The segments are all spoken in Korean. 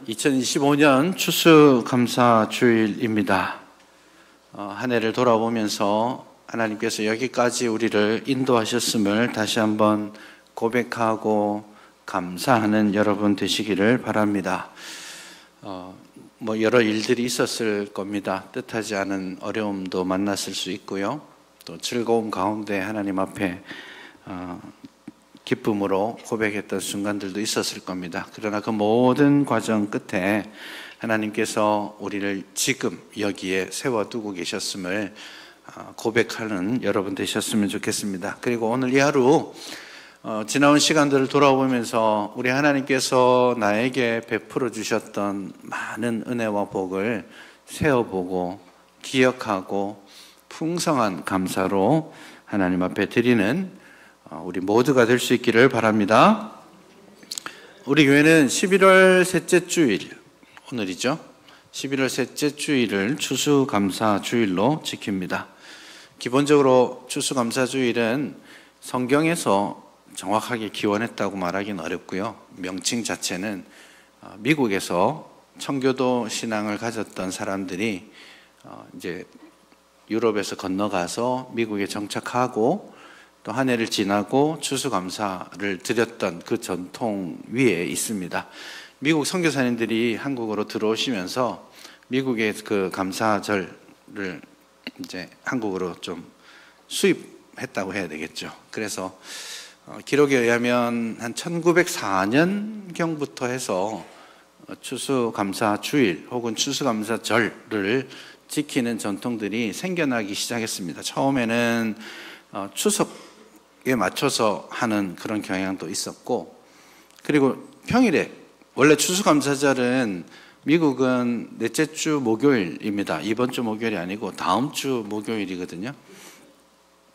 2025년 추수감사주일입니다. 한 해를 돌아보면서 하나님께서 여기까지 우리를 인도하셨음을 다시 한번 고백하고 감사하는 여러분 되시기를 바랍니다. 여러 일들이 있었을 겁니다. 뜻하지 않은 어려움도 만났을 수 있고요. 또 즐거움 가운데 하나님 앞에 기쁨으로 고백했던 순간들도 있었을 겁니다. 그러나 그 모든 과정 끝에 하나님께서 우리를 지금 여기에 세워두고 계셨음을 고백하는 여러분 되셨으면 좋겠습니다. 그리고 오늘 이 하루 지나온 시간들을 돌아보면서 우리 하나님께서 나에게 베풀어 주셨던 많은 은혜와 복을 세어보고 기억하고 풍성한 감사로 하나님 앞에 드리는 우리 모두가 될 수 있기를 바랍니다. 우리 교회는 11월 셋째 주일, 오늘이죠. 11월 셋째 주일을 추수감사주일로 지킵니다. 기본적으로 추수감사주일은 성경에서 정확하게 기원했다고 말하기는 어렵고요. 명칭 자체는 미국에서 청교도 신앙을 가졌던 사람들이 이제 유럽에서 건너가서 미국에 정착하고 또 한 해를 지나고 추수감사를 드렸던 그 전통 위에 있습니다. 미국 선교사님들이 한국으로 들어오시면서 미국의 그 감사절을 이제 한국으로 좀 수입했다고 해야 되겠죠. 그래서 기록에 의하면 한 1904년경부터 해서 추수감사주일 혹은 추수감사절을 지키는 전통들이 생겨나기 시작했습니다. 처음에는 추석에 맞춰서 하는 그런 경향도 있었고, 그리고 평일에, 원래 추수감사절은 미국은 넷째 주 목요일입니다. 이번 주 목요일이 아니고 다음 주 목요일이거든요.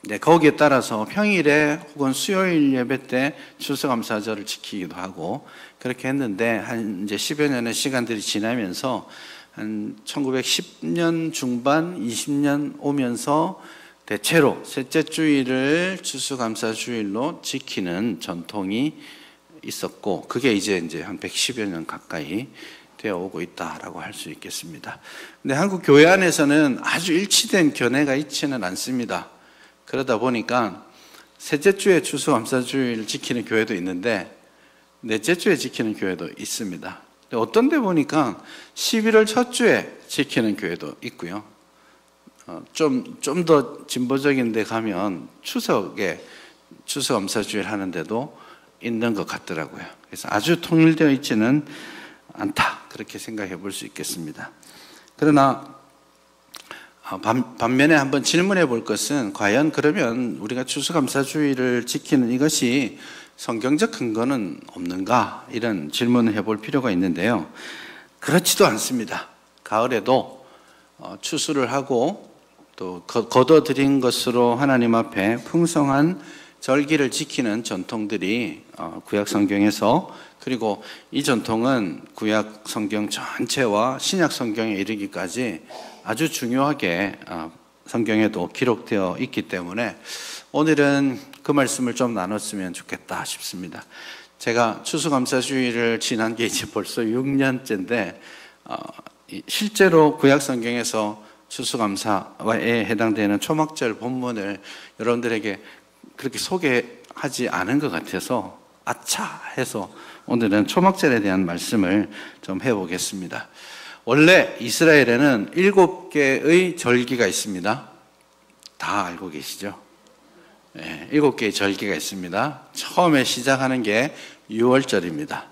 네, 거기에 따라서 평일에 혹은 수요일 예배 때 추수감사절을 지키기도 하고 그렇게 했는데, 한 이제 10여 년의 시간들이 지나면서 한 1910년 중반 20년 오면서 대체로 셋째 주일을 추수감사주일로 지키는 전통이 있었고, 그게 이제 한 110여 년 가까이 되어 오고 있다라고 할 수 있겠습니다. 근데 한국 교회 안에서는 아주 일치된 견해가 있지는 않습니다. 그러다 보니까 셋째 주에 추수감사주일 지키는 교회도 있는데 넷째 주에 지키는 교회도 있습니다. 어떤 데 보니까 11월 첫 주에 지키는 교회도 있고요. 좀 더 진보적인 데 가면 추석에 추수감사주일 하는데도 있는 것 같더라고요. 그래서 아주 통일되어 있지는 않다, 그렇게 생각해 볼 수 있겠습니다. 그러나 반면에 한번 질문해 볼 것은, 과연 그러면 우리가 추수감사주일을 지키는 이것이 성경적 근거는 없는가, 이런 질문을 해볼 필요가 있는데요. 그렇지도 않습니다. 가을에도 추수를 하고 또 거둬들인 것으로 하나님 앞에 풍성한 절기를 지키는 전통들이 구약 성경에서, 그리고 이 전통은 구약 성경 전체와 신약 성경에 이르기까지 아주 중요하게 성경에도 기록되어 있기 때문에 오늘은 그 말씀을 좀 나눴으면 좋겠다 싶습니다. 제가 추수감사주일을 지난 게 이제 벌써 6년째인데 실제로 구약 성경에서 추수감사에 해당되는 초막절 본문을 여러분들에게 그렇게 소개하지 않은 것 같아서 아차 해서 오늘은 초막절에 대한 말씀을 좀 해보겠습니다. 원래 이스라엘에는 7개의 절기가 있습니다. 다 알고 계시죠? 네, 7개의 절기가 있습니다. 처음에 시작하는 게 6월절입니다.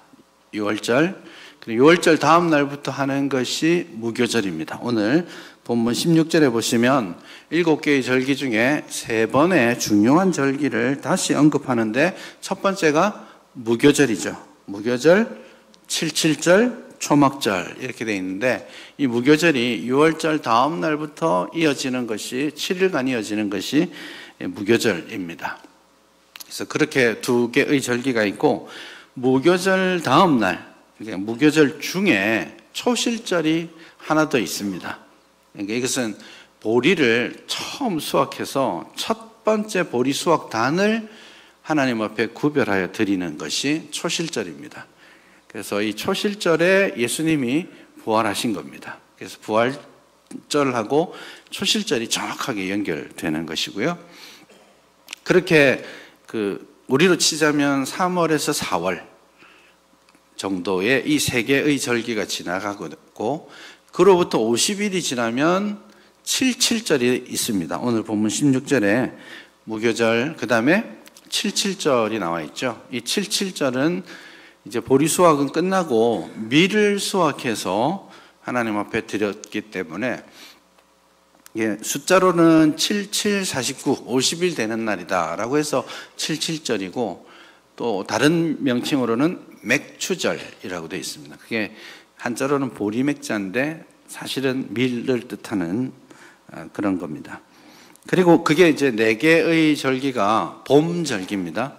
6월절. 그리고 6월절 다음 날부터 하는 것이 무교절입니다. 오늘 본문 16절에 보시면 7개의 절기 중에 3번의 중요한 절기를 다시 언급하는데, 첫 번째가 무교절이죠. 무교절, 77절, 초막절 이렇게 되어 있는데, 이 무교절이 6월절 다음 날부터 이어지는 것이 7일간 이어지는 것이 무교절입니다. 그래서 그렇게 2개의 절기가 있고, 무교절 다음 날, 그러니까 무교절 중에 초실절이 하나 더 있습니다. 그러니까 이것은 보리를 처음 수확해서 첫 번째 보리 수확단을 하나님 앞에 구별하여 드리는 것이 초실절입니다. 그래서 이 초실절에 예수님이 부활하신 겁니다. 그래서 부활절하고 초실절이 정확하게 연결되는 것이고요. 그렇게 우리로 치자면 3월에서 4월 정도의 이 세 개의 절기가 지나가고, 그로부터 50일이 지나면 77절이 있습니다. 오늘 본문 16절에 무교절, 그 다음에 77절이 나와 있죠. 이 77절은 이제 보리 수확은 끝나고 밀을 수확해서 하나님 앞에 드렸기 때문에, 숫자로는 7749, 50일 되는 날이다 라고 해서 77절이고, 또 다른 명칭으로는 맥추절이라고 되어 있습니다. 그게 한자로는 보리맥자인데 사실은 밀을 뜻하는 그런 겁니다. 그리고 그게 이제 4개의 절기가 봄 절기입니다.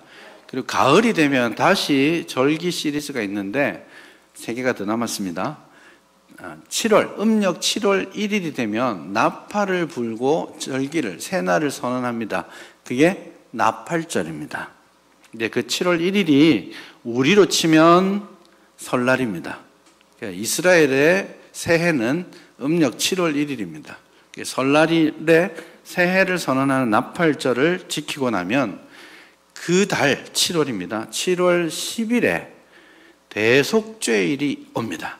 그리고 가을이 되면 다시 절기 시리즈가 있는데 3개가 더 남았습니다. 7월, 음력 7월 1일이 되면 나팔을 불고 절기를, 새날을 선언합니다. 그게 나팔절입니다. 근데 그 7월 1일이 우리로 치면 설날입니다. 이스라엘의 새해는 음력 7월 1일입니다. 설날에 새해를 선언하는 나팔절을 지키고 나면 그 달 7월입니다. 7월 10일에 대속죄일이 옵니다.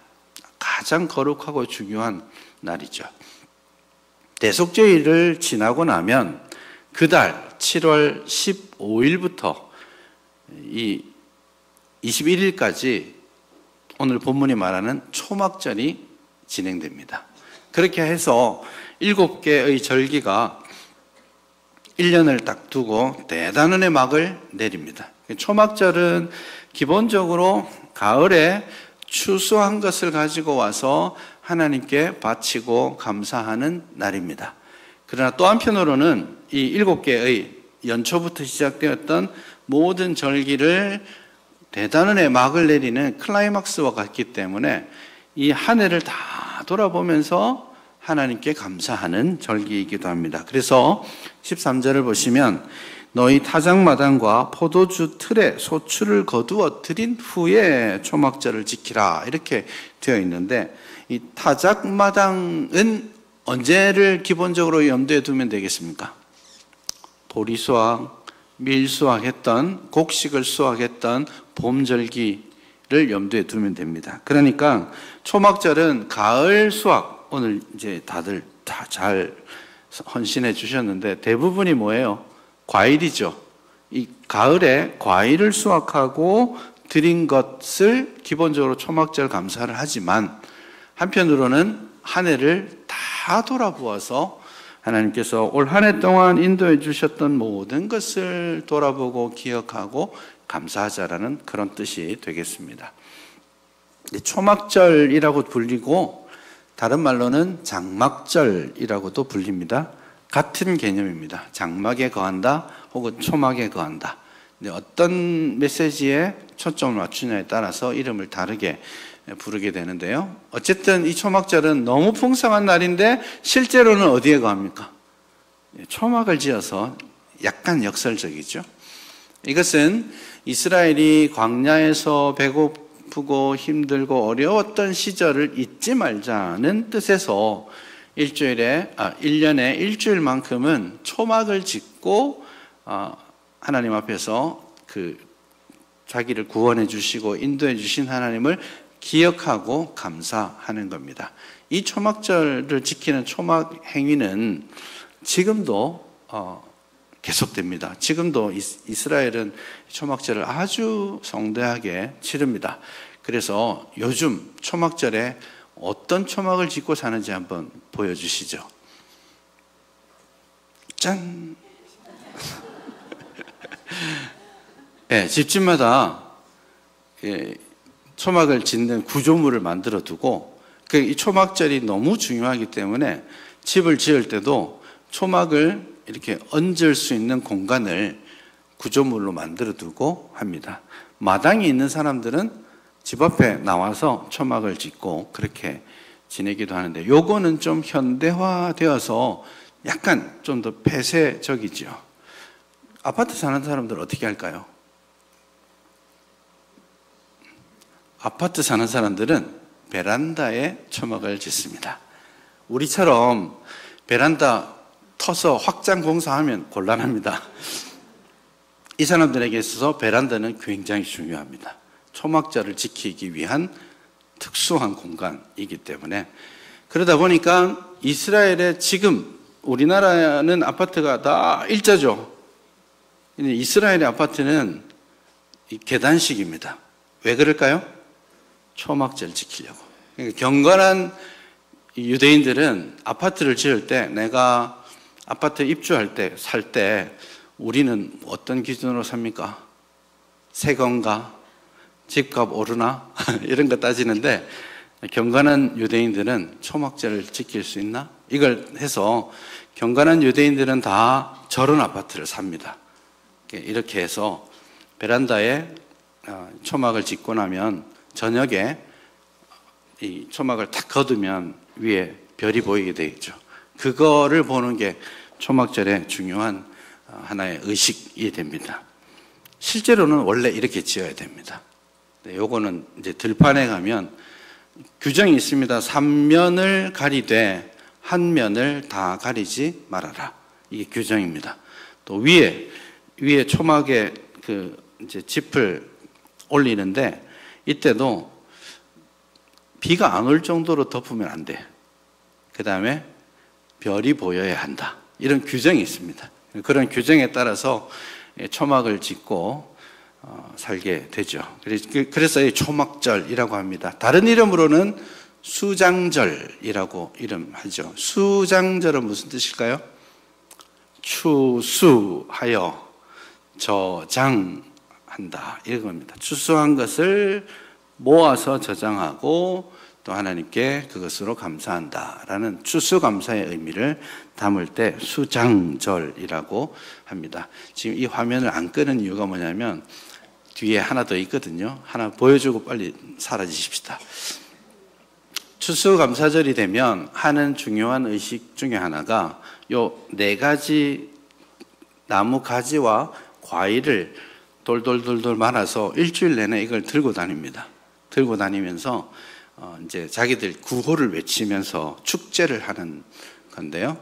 가장 거룩하고 중요한 날이죠. 대속죄일을 지나고 나면 그 달 7월 15일부터 이 21일까지 오늘 본문이 말하는 초막절이 진행됩니다. 그렇게 해서 7개의 절기가 1년을 딱 두고 대단원의 막을 내립니다. 초막절은 기본적으로 가을에 추수한 것을 가지고 와서 하나님께 바치고 감사하는 날입니다. 그러나 또 한편으로는 이 7개의 연초부터 시작되었던 모든 절기를 대단원의 막을 내리는 클라이막스와 같기 때문에 이 한 해를 다 돌아보면서 하나님께 감사하는 절기이기도 합니다. 그래서 13절을 보시면 너희 타작마당과 포도주 틀에 소출을 거두어 드린 후에 초막절을 지키라 이렇게 되어 있는데, 이 타작마당은 언제를 기본적으로 염두에 두면 되겠습니까? 보리 수확, 밀 수확했던, 곡식을 수확했던 봄절기를 염두에 두면 됩니다. 그러니까 초막절은 가을 수확, 오늘 이제 다들 다 잘 헌신해 주셨는데 대부분이 뭐예요? 과일이죠. 이 가을에 과일을 수확하고 드린 것을 기본적으로 초막절 감사를 하지만, 한편으로는 한 해를 다 돌아보아서 하나님께서 올 한 해 동안 인도해 주셨던 모든 것을 돌아보고 기억하고 감사하자라는 그런 뜻이 되겠습니다. 초막절이라고 불리고 다른 말로는 장막절이라고도 불립니다. 같은 개념입니다. 장막에 거한다 혹은 초막에 거한다. 근데 어떤 메시지에 초점을 맞추냐에 따라서 이름을 다르게 부르게 되는데요. 어쨌든 이 초막절은 너무 풍성한 날인데 실제로는 어디에 거합니까? 초막을 지어서 약간 역설적이죠. 이것은 이스라엘이 광야에서 배고프고 힘들고 어려웠던 시절을 잊지 말자는 뜻에서 1년에 일주일만큼은 초막을 짓고 하나님 앞에서 자기를 구원해 주시고 인도해 주신 하나님을 기억하고 감사하는 겁니다. 이 초막절을 지키는 초막 행위는 지금도 계속됩니다. 지금도 이스라엘은 초막절을 아주 성대하게 치릅니다. 그래서 요즘 초막절에 어떤 초막을 짓고 사는지 한번 보여주시죠. 짠! 네, 집집마다 초막을 짓는 구조물을 만들어 두고, 이 초막절이 너무 중요하기 때문에 집을 지을 때도 초막을 이렇게 얹을 수 있는 공간을 구조물로 만들어 두고 합니다. 마당이 있는 사람들은 집 앞에 나와서 초막을 짓고 그렇게 지내기도 하는데, 요거는 좀 현대화되어서 약간 좀 더 폐쇄적이죠. 아파트 사는 사람들 어떻게 할까요? 아파트 사는 사람들은 베란다에 초막을 짓습니다. 우리처럼 베란다 터서 확장 공사하면 곤란합니다. 이 사람들에게 있어서 베란다는 굉장히 중요합니다. 초막절을 지키기 위한 특수한 공간이기 때문에. 그러다 보니까 이스라엘에 지금 우리나라는 아파트가 다 일자죠. 이스라엘의 아파트는 계단식입니다. 왜 그럴까요? 초막절 지키려고. 그러니까 경건한 유대인들은 아파트를 지을 때, 내가 아파트 입주할 때, 살 때 우리는 어떤 기준으로 삽니까? 새 건가? 집값 오르나? 이런 거 따지는데, 경건한 유대인들은 초막절을 지킬 수 있나? 이걸 해서 경건한 유대인들은 다 저런 아파트를 삽니다. 이렇게 해서 베란다에 초막을 짓고 나면 저녁에 이 초막을 탁 걷으면 위에 별이 보이게 되겠죠. 그거를 보는 게 초막절의 중요한 하나의 의식이 됩니다. 실제로는 원래 이렇게 지어야 됩니다. 요거는 이제 들판에 가면 규정이 있습니다. 3면을 가리되 한 면을 다 가리지 말아라. 이게 규정입니다. 또 위에 초막에 이제 짚을 올리는데 이때도 비가 안 올 정도로 덮으면 안 돼. 그 다음에 별이 보여야 한다. 이런 규정이 있습니다. 그런 규정에 따라서 초막을 짓고 살게 되죠. 그래서 이 초막절이라고 합니다. 다른 이름으로는 수장절이라고 이름하죠. 수장절은 무슨 뜻일까요? 추수하여 저장한다, 이런 겁니다. 추수한 것을 모아서 저장하고 또 하나님께 그것으로 감사한다라는 추수감사의 의미를 담을 때 수장절이라고 합니다. 지금 이 화면을 안 끄는 이유가 뭐냐면 뒤에 하나 더 있거든요. 하나 보여주고 빨리 사라지십시다. 추수감사절이 되면 하는 중요한 의식 중에 하나가 요 4가지 나무 가지와 과일을 돌돌돌돌 말아서 일주일 내내 이걸 들고 다닙니다. 들고 다니면서 이제 자기들 구호를 외치면서 축제를 하는 건데요.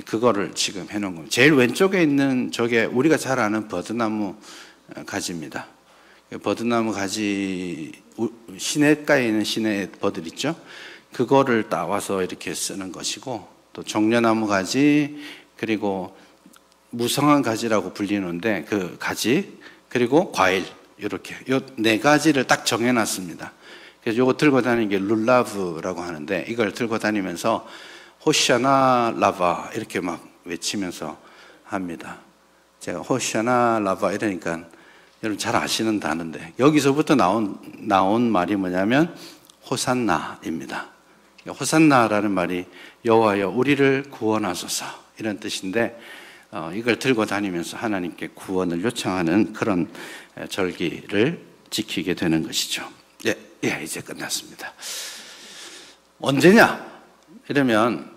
그거를 지금 해놓은 겁니다. 제일 왼쪽에 있는 저게 우리가 잘 아는 버드나무 가지입니다. 버드나무 가지, 시냇가에 있는 시내 버들 있죠? 그거를 따와서 이렇게 쓰는 것이고, 또 종려나무 가지, 그리고 무성한 가지라고 불리는데 그 가지, 그리고 과일, 이렇게 요 4가지를 딱 정해놨습니다. 그래서 요거 들고 다니는 게 룰라브라고 하는데, 이걸 들고 다니면서 호샤나 라바 이렇게 막 외치면서 합니다. 제가 호샤나 라바 이러니까 여러분 잘 아시는 단어인데, 여기서부터 나온 말이 뭐냐면 호산나입니다. 호산나라는 말이 여호와여 우리를 구원하소서 이런 뜻인데, 이걸 들고 다니면서 하나님께 구원을 요청하는 그런 절기를 지키게 되는 것이죠. 예, 이제 끝났습니다. 언제냐? 이러면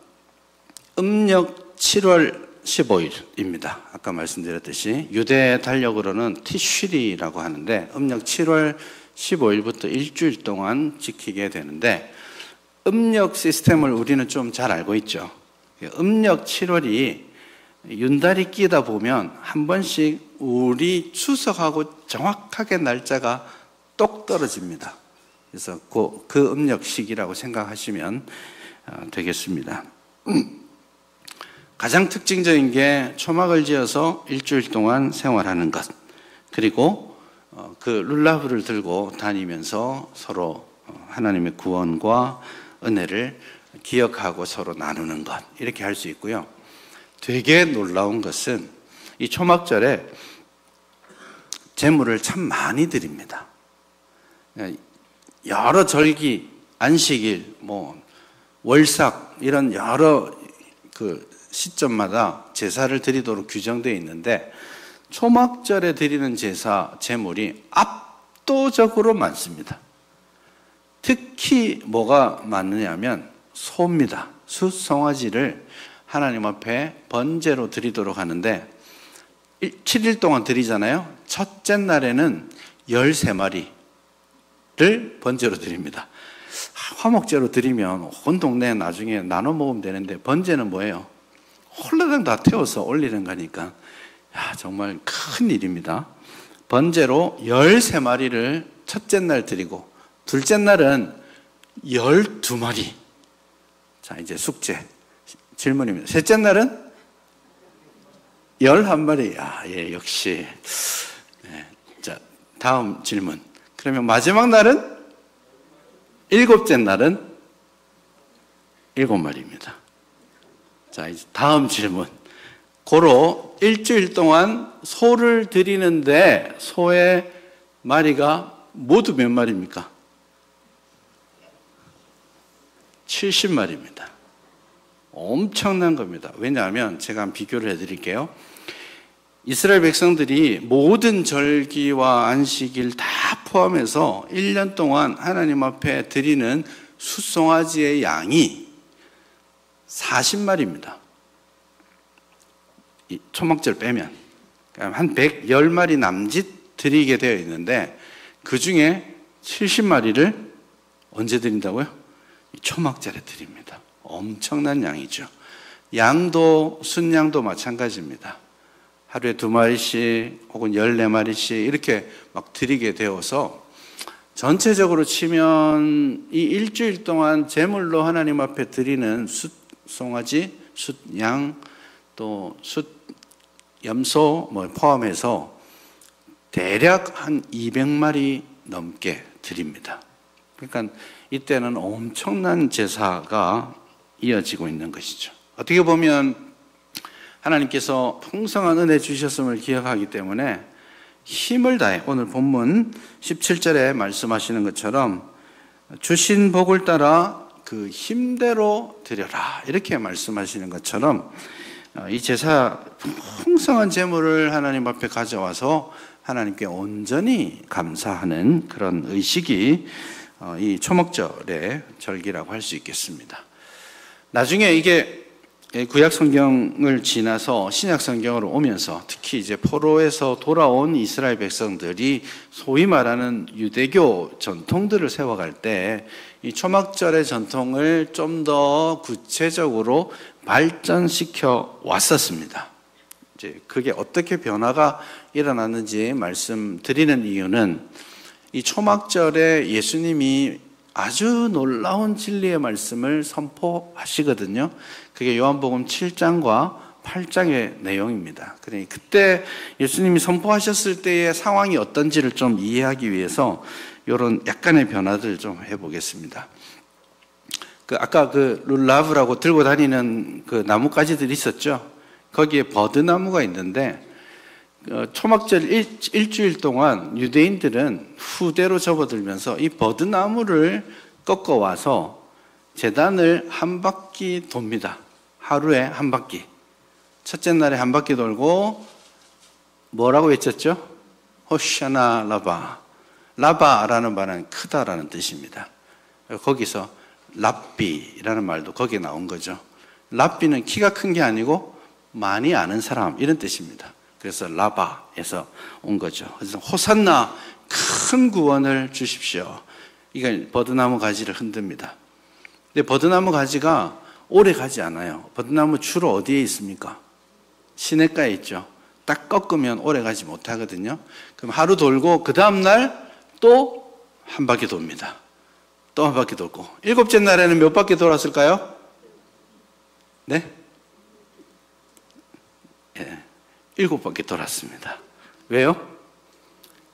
음력 7월 15일입니다. 아까 말씀드렸듯이 유대 달력으로는 티쉬리라고 하는데 음력 7월 15일부터 일주일 동안 지키게 되는데, 음력 시스템을 우리는 좀 잘 알고 있죠. 음력 7월이 윤달이 끼다 보면 한 번씩 우리 추석하고 정확하게 날짜가 똑 떨어집니다. 그래서 그 음력식이라고 생각하시면 되겠습니다. 가장 특징적인 게 초막을 지어서 일주일 동안 생활하는 것, 그리고 그 룰라브를 들고 다니면서 서로 하나님의 구원과 은혜를 기억하고 서로 나누는 것, 이렇게 할 수 있고요. 되게 놀라운 것은 이 초막절에 제물을 참 많이 드립니다. 여러 절기, 안식일, 월삭 이런 여러 그 시점마다 제사를 드리도록 규정되어 있는데, 초막절에 드리는 제물이 압도적으로 많습니다. 특히 뭐가 많느냐면 소입니다. 숫송아지를 하나님 앞에 번제로 드리도록 하는데 7일 동안 드리잖아요. 첫째 날에는 13마리, 번제로 드립니다. 화목제로 드리면 온 동네 나중에 나눠 먹으면 되는데 번제는 뭐예요? 홀라당 다 태워서 올리는 거니까 정말 큰 일입니다. 번제로 13마리를 첫째 날 드리고 둘째 날은 12마리. 자, 이제 숙제 질문입니다. 셋째 날은 11마리. 예, 역시. 네. 자, 다음 질문. 그러면 마지막 날은? 일곱째 날은 7마리입니다. 자, 이제 다음 질문. 고로 일주일 동안 소를 드리는데 소의 마리가 모두 몇 마리입니까? 70마리입니다. 엄청난 겁니다. 왜냐하면 제가 한번 비교를 해드릴게요. 이스라엘 백성들이 모든 절기와 안식일 다 포함해서 1년 동안 하나님 앞에 드리는 숫송아지의 양이 40마리입니다. 이 초막절 빼면 한 110마리 남짓 드리게 되어 있는데 그 중에 70마리를 언제 드린다고요? 초막절에 드립니다. 엄청난 양이죠. 양도 순양도 마찬가지입니다. 하루에 2마리씩 혹은 14마리씩 이렇게 막 드리게 되어서 전체적으로 치면 이 일주일 동안 제물로 하나님 앞에 드리는 숫송아지, 숫양, 또 숫염소 포함해서 대략 한 200마리 넘게 드립니다. 그러니까 이때는 엄청난 제사가 이어지고 있는 것이죠. 어떻게 보면 하나님께서 풍성한 은혜 주셨음을 기억하기 때문에 힘을 다해 오늘 본문 17절에 말씀하시는 것처럼 주신 복을 따라 그 힘대로 드려라 이렇게 말씀하시는 것처럼 이 제사 풍성한 제물을 하나님 앞에 가져와서 하나님께 온전히 감사하는 그런 의식이 이 초막절의 절기라고 할 수 있겠습니다. 나중에 이게 구약 성경을 지나서 신약 성경으로 오면서 특히 이제 포로에서 돌아온 이스라엘 백성들이 소위 말하는 유대교 전통들을 세워갈 때 이 초막절의 전통을 좀 더 구체적으로 발전시켜 왔었습니다. 이제 그게 어떻게 변화가 일어났는지 말씀드리는 이유는 이 초막절에 예수님이 아주 놀라운 진리의 말씀을 선포하시거든요. 그게 요한복음 7장과 8장의 내용입니다. 그러니 그때 예수님이 선포하셨을 때의 상황이 어떤지를 좀 이해하기 위해서 이런 약간의 변화들을 좀 해보겠습니다. 아까 룰라브라고 들고 다니는 그 나뭇가지들이 있었죠. 거기에 버드나무가 있는데 초막절 일주일 동안 유대인들은 후대로 접어들면서 이 버드나무를 꺾어와서 제단을 한 바퀴 돕니다. 하루에 한 바퀴. 첫째 날에 한 바퀴 돌고 뭐라고 외쳤죠? 호샤나 라바. 라바라는 말은 크다라는 뜻입니다. 거기서 랍비라는 말도 거기에 나온 거죠. 랍비는 키가 큰 게 아니고 많이 아는 사람 이런 뜻입니다. 그래서 라바에서 온 거죠. 그래서 호산나 큰 구원을 주십시오. 이건 버드나무 가지를 흔듭니다. 근데 버드나무 가지가 오래 가지 않아요. 버드나무 주로 어디에 있습니까? 시냇가에 있죠. 딱 꺾으면 오래 가지 못하거든요. 그럼 하루 돌고 그 다음날 또 한 바퀴 돕니다. 또 한 바퀴 돌고 7째 날에는 몇 바퀴 돌았을까요? 네? 7바퀴 돌았습니다. 왜요?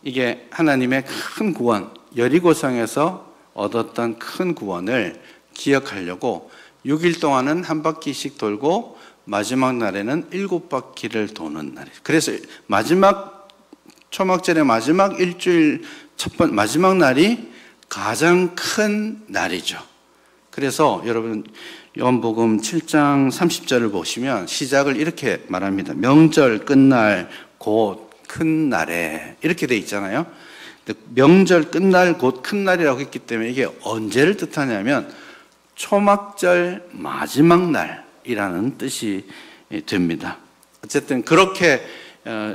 이게 하나님의 큰 구원, 여리고성에서 얻었던 큰 구원을 기억하려고 6일 동안은 한 바퀴씩 돌고 마지막 날에는 7바퀴를 도는 날이에요. 그래서 초막절의 마지막 일주일 마지막 날이 가장 큰 날이죠. 그래서 여러분 요한복음 7장 30절을 보시면 시작을 이렇게 말합니다. 명절 끝날 곧 큰 날에 이렇게 돼 있잖아요. 명절 끝날 곧 큰 날이라고 했기 때문에 이게 언제를 뜻하냐면 초막절 마지막 날이라는 뜻이 됩니다. 어쨌든 그렇게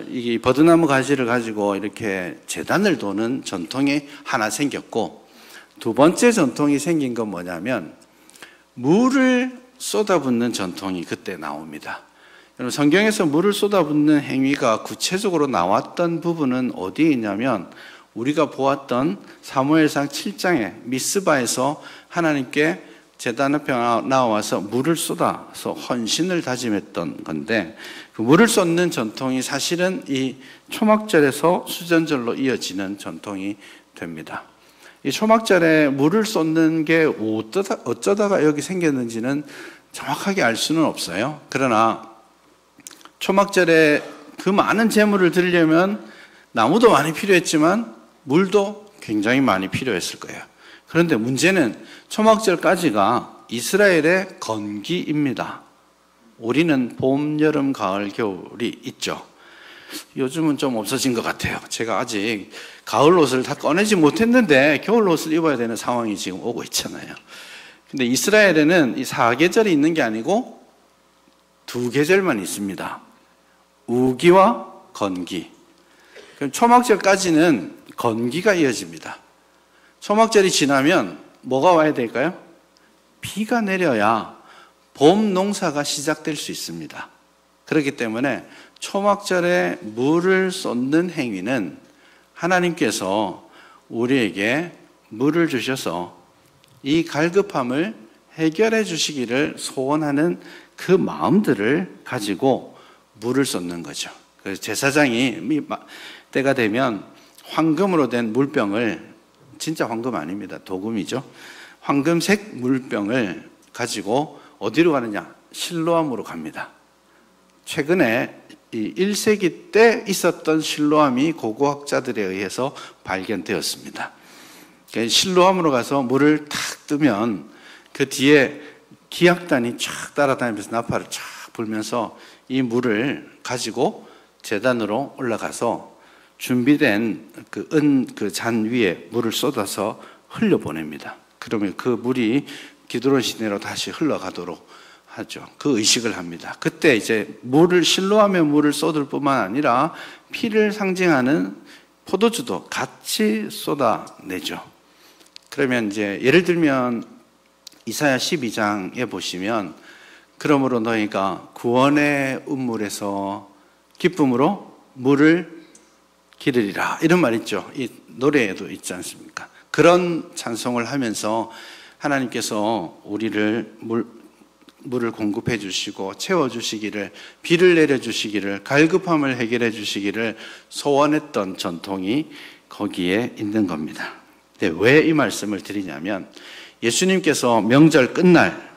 이 버드나무 가지를 가지고 이렇게 제단을 도는 전통이 하나 생겼고, 두 번째 전통이 생긴 건 뭐냐면 물을 쏟아붓는 전통이 그때 나옵니다. 여러분, 성경에서 물을 쏟아붓는 행위가 구체적으로 나왔던 부분은 어디에 있냐면 우리가 보았던 사무엘상 7장에 미스바에서 하나님께 제단 앞에 나와서 물을 쏟아서 헌신을 다짐했던 건데, 그 물을 쏟는 전통이 사실은 이 초막절에서 수전절로 이어지는 전통이 됩니다. 이 초막절에 물을 쏟는 게 어쩌다가 여기 생겼는지는 정확하게 알 수는 없어요. 그러나 초막절에 그 많은 제물을 드리려면 나무도 많이 필요했지만 물도 굉장히 많이 필요했을 거예요. 그런데 문제는 초막절까지가 이스라엘의 건기입니다. 우리는 봄, 여름, 가을, 겨울이 있죠. 요즘은 좀 없어진 것 같아요. 제가 아직 가을 옷을 다 꺼내지 못했는데 겨울 옷을 입어야 되는 상황이 지금 오고 있잖아요. 근데 이스라엘에는 이 4계절이 있는 게 아니고 2계절만 있습니다. 우기와 건기. 그럼 초막절까지는 건기가 이어집니다. 초막절이 지나면 뭐가 와야 될까요? 비가 내려야 봄 농사가 시작될 수 있습니다. 그렇기 때문에 초막절에 물을 쏟는 행위는 하나님께서 우리에게 물을 주셔서 이 갈급함을 해결해 주시기를 소원하는 그 마음들을 가지고 물을 쏟는 거죠. 그래서 제사장이 때가 되면 황금으로 된 물병을, 진짜 황금 아닙니다. 도금이죠. 황금색 물병을 가지고 어디로 가느냐? 실로암으로 갑니다. 최근에 이 1세기 때 있었던 실로암이 고고학자들에 의해서 발견되었습니다. 실로암으로 가서 물을 탁 뜨면 그 뒤에 기악단이 쫙 따라다니면서 나팔을 쫙 불면서 이 물을 가지고 제단으로 올라가서 준비된 그 잔 위에 물을 쏟아서 흘려보냅니다. 그러면 그 물이 기드론 시내로 다시 흘러가도록 하죠. 그 의식을 합니다. 그때 이제 실로암에 물을 쏟을 뿐만 아니라 피를 상징하는 포도주도 같이 쏟아내죠. 그러면 이제 예를 들면 이사야 12장에 보시면 그러므로 너희가 구원의 운물에서 기쁨으로 물을 기르리라, 이런 말 있죠. 이 노래에도 있지 않습니까? 그런 찬송을 하면서 하나님께서 우리를 물을 공급해 주시고 채워주시기를, 비를 내려주시기를, 갈급함을 해결해 주시기를 소원했던 전통이 거기에 있는 겁니다. 네, 왜 이 말씀을 드리냐면 예수님께서 명절 끝날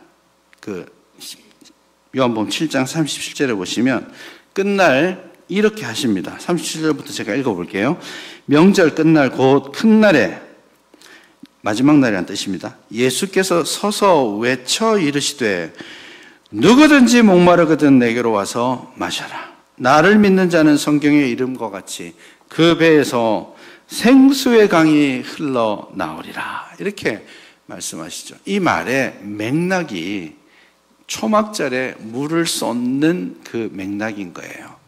요한복음 7장 37절에 보시면 끝날 이렇게 하십니다. 37절부터 제가 읽어볼게요. 명절 끝날 곧 큰 날에, 마지막 날이라는 뜻입니다. 예수께서 서서 외쳐 이르시되 누구든지 목마르거든 내게로 와서 마셔라. 나를 믿는 자는 성경의 이름과 같이 그 배에서 생수의 강이 흘러나오리라, 이렇게 말씀하시죠. 이 말의 맥락이 초막절에 물을 쏟는 그 맥락인 거예요.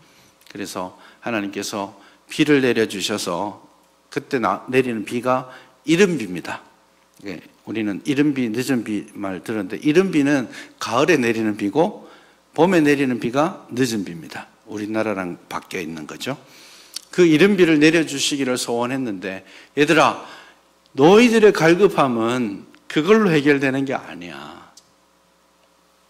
그래서 하나님께서 비를 내려주셔서 그때 내리는 비가 이른 비입니다. 우리는 이른 비, 늦은 비 말 들었는데 이른 비는 가을에 내리는 비고 봄에 내리는 비가 늦은 비입니다. 우리나라랑 바뀌어 있는 거죠. 그 이른 비를 내려주시기를 소원했는데, 얘들아, 너희들의 갈급함은 그걸로 해결되는 게 아니야.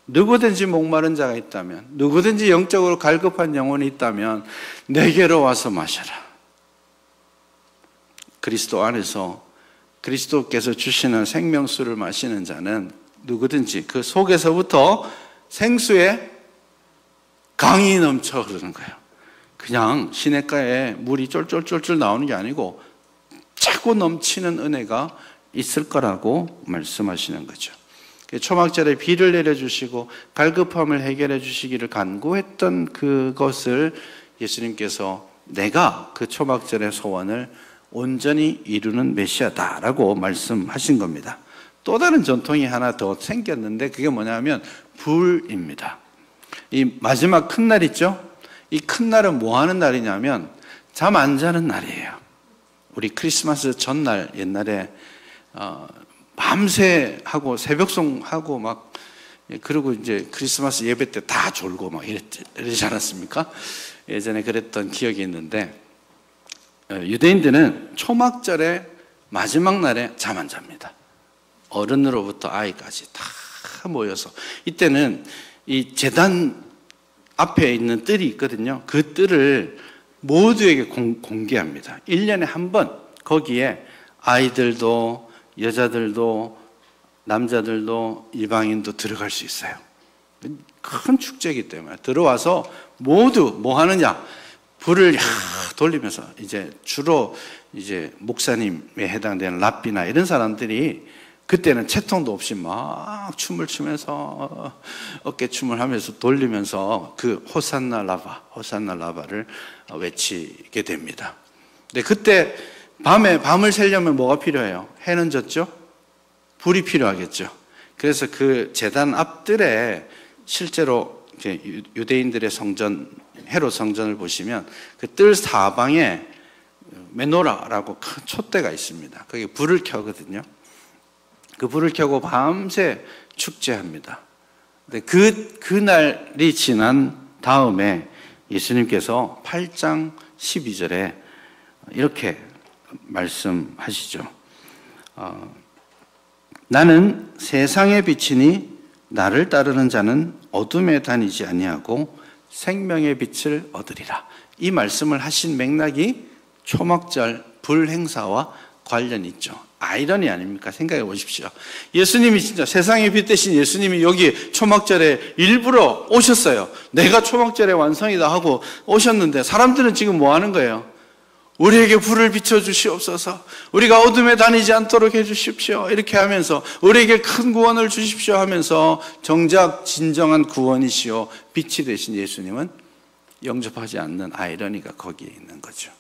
누구든지 목마른 자가 있다면, 누구든지 영적으로 갈급한 영혼이 있다면 내게로 와서 마셔라. 그리스도 안에서 그리스도께서 주시는 생명수를 마시는 자는 누구든지 그 속에서부터 생수의 강이 넘쳐 흐르는 거예요. 그냥 시냇가에 물이 쫄쫄쫄쫄 나오는 게 아니고 차고 넘치는 은혜가 있을 거라고 말씀하시는 거죠. 초막절에 비를 내려주시고 갈급함을 해결해 주시기를 간구했던 그것을 예수님께서 내가 그 초막절의 소원을 온전히 이루는 메시아다라고 말씀하신 겁니다. 또 다른 전통이 하나 더 생겼는데 그게 뭐냐면 불입니다. 이 마지막 큰 날 있죠? 이 큰 날은 뭐 하는 날이냐면 잠 안 자는 날이에요. 우리 크리스마스 전날 옛날에 밤새 하고 새벽송 하고 막 그리고 이제 크리스마스 예배 때 다 졸고 막 이러지 않았습니까? 예전에 그랬던 기억이 있는데 유대인들은 초막절의 마지막 날에 잠 안 잡니다. 어른으로부터 아이까지 다 모여서 이때는 이 제단 앞에 있는 뜰이 있거든요. 그 뜰을 모두에게 공개합니다. 1년에 한 번 거기에 아이들도 여자들도 남자들도 이방인도 들어갈 수 있어요. 큰 축제이기 때문에 들어와서 모두 뭐 하느냐? 불을 돌리면서 이제 주로 이제 목사님에 해당되는 랍비나 이런 사람들이 그때는 채통도 없이 막 춤을 추면서 어깨춤을 하면서 돌리면서 그 호산나 라바를 외치게 됩니다. 근데 그때 밤을 새려면 뭐가 필요해요? 해는 졌죠? 불이 필요하겠죠. 그래서 그 제단 앞뜰에 실제로 유대인들의 성전, 헤롯 성전을 보시면 그 뜰 사방에 메노라라고 큰 촛대가 있습니다. 거기 불을 켜거든요. 그 불을 켜고 밤새 축제합니다. 근데 그날이 지난 다음에 예수님께서 8장 12절에 이렇게 말씀하시죠. 나는 세상의 빛이니 나를 따르는 자는 어둠에 다니지 아니하고 생명의 빛을 얻으리라. 이 말씀을 하신 맥락이 초막절 불 행사와 관련이 있죠. 아이러니 아닙니까? 생각해 보십시오. 예수님이 진짜 세상의 빛 대신 예수님이 여기 초막절에 일부러 오셨어요. 내가 초막절의 완성이다 하고 오셨는데 사람들은 지금 뭐 하는 거예요? 우리에게 불을 비춰주시옵소서, 우리가 어둠에 다니지 않도록 해주십시오 이렇게 하면서 우리에게 큰 구원을 주십시오 하면서 정작 진정한 구원이시오 빛이 되신 예수님은 영접하지 않는 아이러니가 거기에 있는 거죠.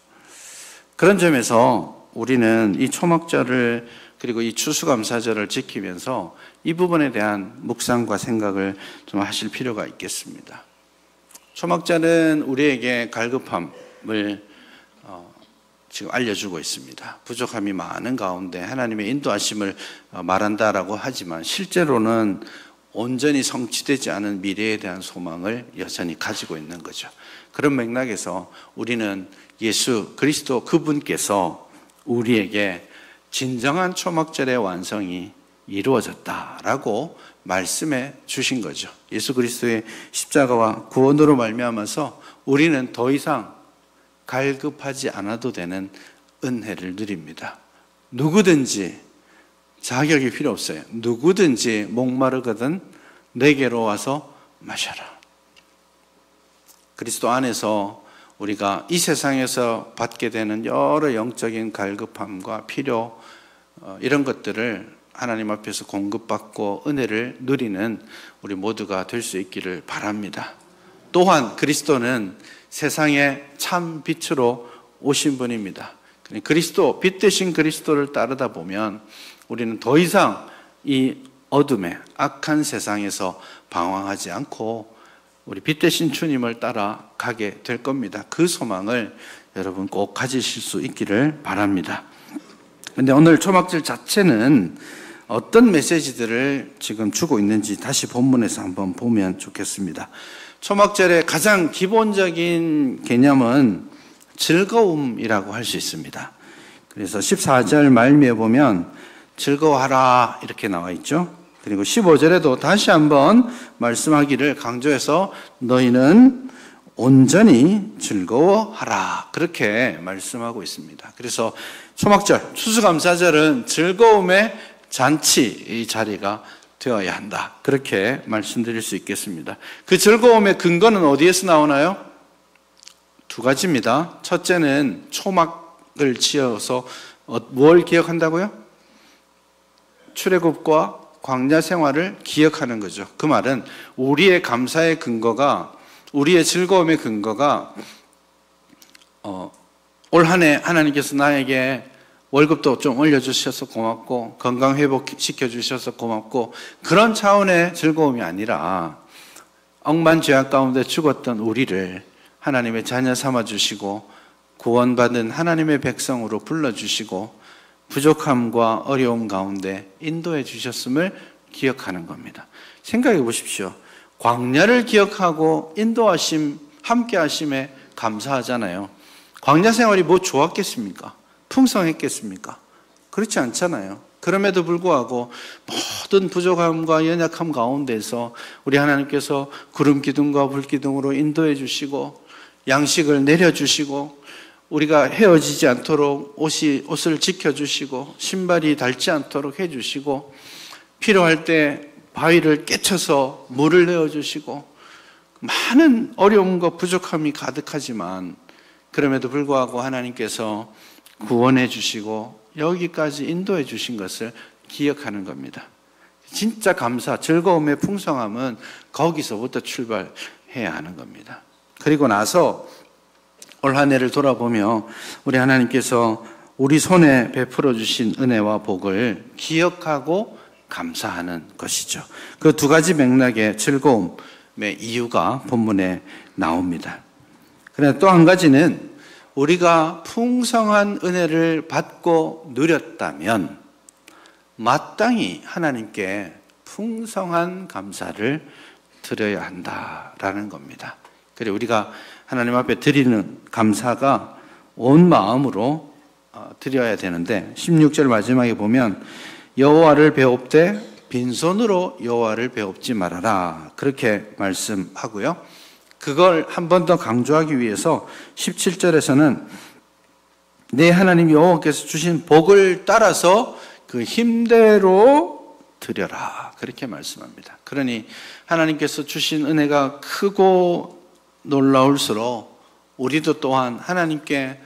그런 점에서 우리는 이 초막절을 그리고 이 추수감사절을 지키면서 이 부분에 대한 묵상과 생각을 좀 하실 필요가 있겠습니다. 초막절은 우리에게 갈급함을 지금 알려주고 있습니다. 부족함이 많은 가운데 하나님의 인도하심을 말한다라고 하지만 실제로는 온전히 성취되지 않은 미래에 대한 소망을 여전히 가지고 있는 거죠. 그런 맥락에서 우리는 예수 그리스도 그분께서 우리에게 진정한 초막절의 완성이 이루어졌다라고 말씀해 주신 거죠. 예수 그리스도의 십자가와 구원으로 말미암아서 우리는 더 이상 갈급하지 않아도 되는 은혜를 누립니다. 누구든지 자격이 필요 없어요. 누구든지 목마르거든 내게로 와서 마셔라. 그리스도 안에서 우리가 이 세상에서 받게 되는 여러 영적인 갈급함과 필요 이런 것들을 하나님 앞에서 공급받고 은혜를 누리는 우리 모두가 될 수 있기를 바랍니다. 또한 그리스도는 세상의 참 빛으로 오신 분입니다. 그리스도, 빛 대신 그리스도를 따르다 보면 우리는 더 이상 이 어둠의 악한 세상에서 방황하지 않고 우리 빛 대신 주님을 따라가게 될 겁니다. 그 소망을 여러분 꼭 가지실 수 있기를 바랍니다. 그런데 오늘 초막절 자체는 어떤 메시지들을 지금 주고 있는지 다시 본문에서 한번 보면 좋겠습니다. 초막절의 가장 기본적인 개념은 즐거움이라고 할 수 있습니다. 그래서 14절 말미에 보면 즐거워하라 이렇게 나와 있죠. 그리고 15절에도 다시 한번 말씀하기를 강조해서 너희는 온전히 즐거워하라 그렇게 말씀하고 있습니다. 그래서 초막절, 추수감사절은 즐거움의 잔치 이 자리가 되어야 한다 그렇게 말씀드릴 수 있겠습니다. 그 즐거움의 근거는 어디에서 나오나요? 두 가지입니다. 첫째는 초막을 지어서 뭘 기억한다고요? 출애굽과 광야 생활을 기억하는 거죠. 그 말은 우리의 감사의 근거가, 우리의 즐거움의 근거가 올 한 해 하나님께서 나에게 월급도 좀 올려주셔서 고맙고 건강 회복시켜 주셔서 고맙고 그런 차원의 즐거움이 아니라 억만 죄악 가운데 죽었던 우리를 하나님의 자녀 삼아주시고 구원받은 하나님의 백성으로 불러주시고 부족함과 어려움 가운데 인도해 주셨음을 기억하는 겁니다. 생각해 보십시오. 광야를 기억하고 인도하심, 함께 하심에 감사하잖아요. 광야 생활이 뭐 좋았겠습니까? 풍성했겠습니까? 그렇지 않잖아요. 그럼에도 불구하고 모든 부족함과 연약함 가운데서 우리 하나님께서 구름 기둥과 불 기둥으로 인도해 주시고 양식을 내려주시고 우리가 헤어지지 않도록 옷을 지켜주시고 신발이 닳지 않도록 해주시고 필요할 때 바위를 깨쳐서 물을 내어주시고 많은 어려움과 부족함이 가득하지만 그럼에도 불구하고 하나님께서 구원해 주시고 여기까지 인도해 주신 것을 기억하는 겁니다. 진짜 감사, 즐거움의 풍성함은 거기서부터 출발해야 하는 겁니다. 그리고 나서 올 한 해를 돌아보며 우리 하나님께서 우리 손에 베풀어 주신 은혜와 복을 기억하고 감사하는 것이죠. 그 두 가지 맥락의 즐거움의 이유가 본문에 나옵니다. 그러나 또 한 가지는 우리가 풍성한 은혜를 받고 누렸다면 마땅히 하나님께 풍성한 감사를 드려야 한다라는 겁니다. 그리고 우리가 하나님 앞에 드리는 감사가 온 마음으로 드려야 되는데 16절 마지막에 보면 여호와를 배웁되 빈손으로 여호와를 배웁지 말아라 그렇게 말씀하고요. 그걸 한 번 더 강조하기 위해서 17절에서는 내 하나님 여호와께서 주신 복을 따라서 그 힘대로 드려라 그렇게 말씀합니다. 그러니 하나님께서 주신 은혜가 크고 놀라울수록 우리도 또한 하나님께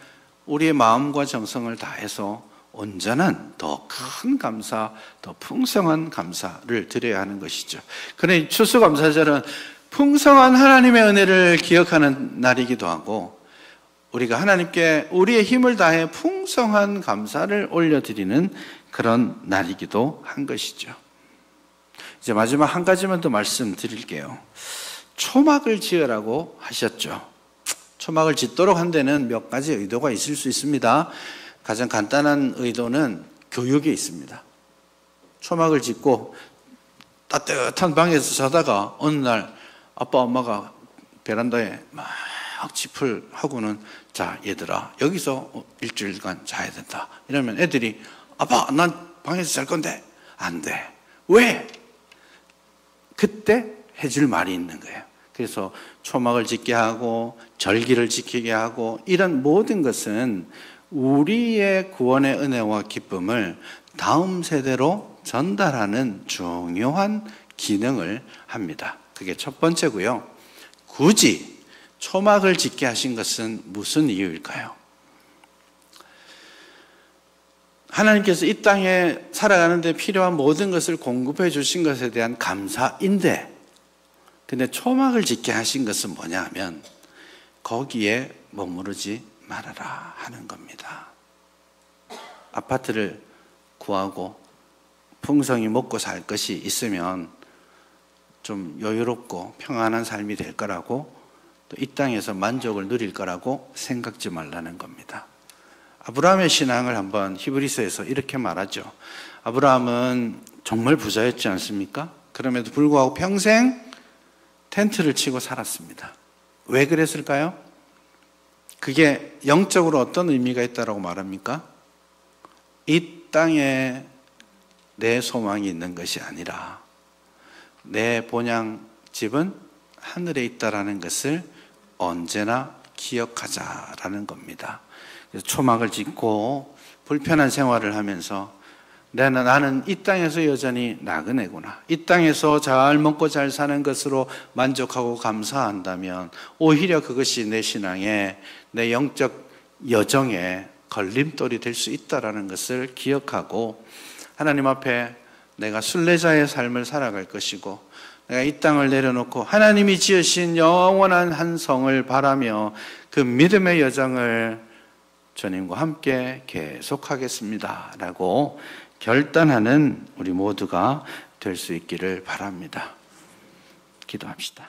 우리의 마음과 정성을 다해서 온전한 더 큰 감사, 더 풍성한 감사를 드려야 하는 것이죠. 그러니 추수감사절은 풍성한 하나님의 은혜를 기억하는 날이기도 하고 우리가 하나님께 우리의 힘을 다해 풍성한 감사를 올려드리는 그런 날이기도 한 것이죠. 이제 마지막 한 가지만 더 말씀드릴게요. 초막을 지으라고 하셨죠. 초막을 짓도록 한 데는 몇 가지 의도가 있을 수 있습니다. 가장 간단한 의도는 교육에 있습니다. 초막을 짓고 따뜻한 방에서 자다가 어느 날 아빠 엄마가 베란다에 막 짚을 하고는 자 얘들아 여기서 일주일간 자야 된다 이러면 애들이 아빠 난 방에서 잘 건데 안 돼. 왜? 그때 해줄 말이 있는 거예요. 그래서 초막을 짓게 하고 절기를 지키게 하고 이런 모든 것은 우리의 구원의 은혜와 기쁨을 다음 세대로 전달하는 중요한 기능을 합니다. 그게 첫 번째고요. 굳이 초막을 짓게 하신 것은 무슨 이유일까요? 하나님께서 이 땅에 살아가는 데 필요한 모든 것을 공급해 주신 것에 대한 감사인데 근데 초막을 짓게 하신 것은 뭐냐 하면 거기에 머무르지 말아라 하는 겁니다. 아파트를 구하고 풍성히 먹고 살 것이 있으면 좀 여유롭고 평안한 삶이 될 거라고 또 이 땅에서 만족을 누릴 거라고 생각지 말라는 겁니다. 아브라함의 신앙을 한번 히브리서에서 이렇게 말하죠. 아브라함은 정말 부자였지 않습니까? 그럼에도 불구하고 평생 텐트를 치고 살았습니다. 왜 그랬을까요? 그게 영적으로 어떤 의미가 있다고 말합니까? 이 땅에 내 소망이 있는 것이 아니라 내 본향 집은 하늘에 있다라는 것을 언제나 기억하자라는 겁니다. 그래서 초막을 짓고 불편한 생활을 하면서 나는 이 땅에서 여전히 나그네구나. 이 땅에서 잘 먹고 잘 사는 것으로 만족하고 감사한다면 오히려 그것이 내 신앙에 내 영적 여정에 걸림돌이 될 수 있다는 것을 기억하고 하나님 앞에 내가 순례자의 삶을 살아갈 것이고 내가 이 땅을 내려놓고 하나님이 지으신 영원한 한 성을 바라며 그 믿음의 여정을 주님과 함께 계속하겠습니다 라고 결단하는 우리 모두가 될 수 있기를 바랍니다. 기도합시다.